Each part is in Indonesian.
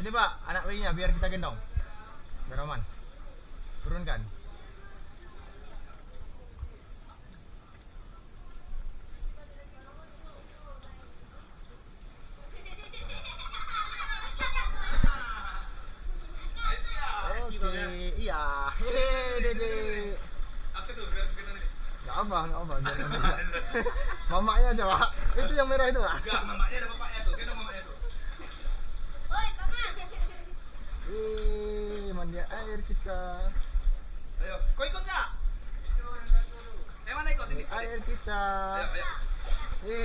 Sini Pak, anak bayinya biar kita gendong. Biar aman. Turunkan. Oke, iya. Hehehe, Dede. Aku tuh biar gendong ini. Nggak apa, biar nggak. Mamanya aja, Pak. Itu yang merah itu, Pak. Enggak, mamanya ada bapaknya tuh. Gendong mamanya tuh. Mandi air kita. Ayo, kau ikut nggak? Mana ikut ini? Air kita. Ayo, ayo.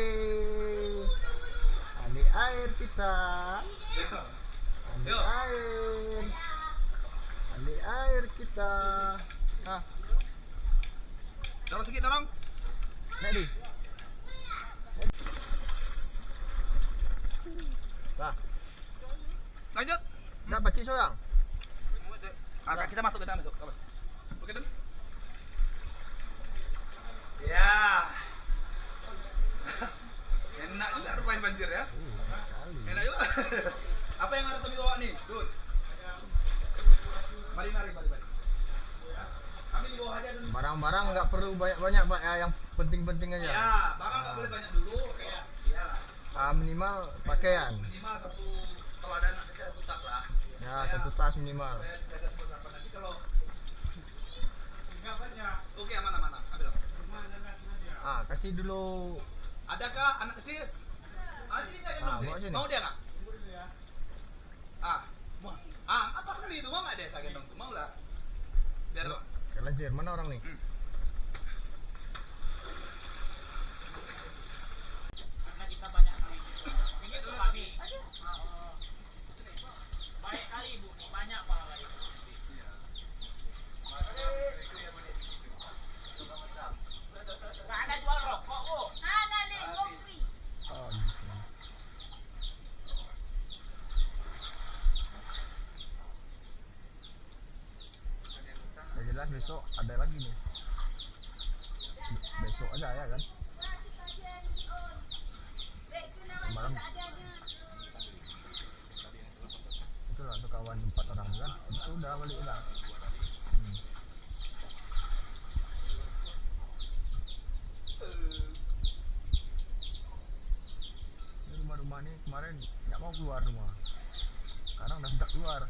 Mandi air kita. Ayo. Mandi Yo. air. Mandi air kita. Ah, Dorong sedikit, dorong. Nadi. Bah, Lanjut. dah pacik soyang. Kita masuk ke dalam masuk. Oke, dulu. Ya. Enak juga rupanya banjir ya. Enak juga. Apa yang harus kami bawa nih? Tuh. Mari. Kami di bawah aja dulu. Barang-barang nggak perlu banyak-banyak, Pak. Ya, yang penting-penting aja. Ya, barang nggak boleh banyak dulu. Iyalah. Minimal pakaian. Minimal satu, kalau ada anak kecil satu tas lah. Ya, satu tas minimal. Saya dijaga seperti nanti kalau nggak banyak. Oke, aman. Ambil. Kasih dulu. Adakah anak kecil? Sini saya gendong mau sini. sini. Mau dia nggak? Mau. Apa kali itu? Mau nggak dia saya gendong tuh? Mau lah. Biar Kalian mana orang nih? Karena kita banyak kali. Ini tuh kami. Baik kali ibu, banyak pak kali. Gak ada jual rokok bu. Oh, ya jelas besok ada lagi nih. Besok aja ya kan? Malam. Itulah tuh kawan 4 orang kan? Itu udah balik udah. Ini rumah-rumah nih kemarin nggak mau keluar rumah. Sekarang udah bisa keluar.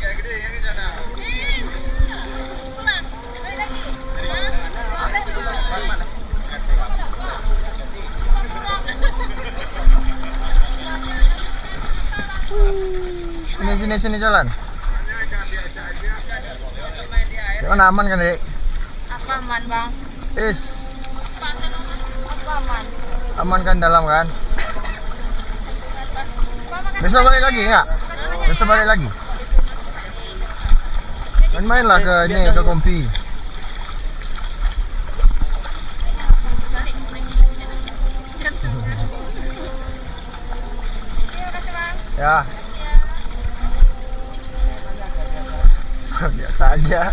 kayak gede yang di sana. Mana? Sini jalan. Gimana aman kan, Dek? Apa aman bang? Apa aman? Aman kan dalam kan? Besok balik lagi nggak? Besok balik lagi. Main-mainlah ke ini ke Kompi. Ya. Biasa aja.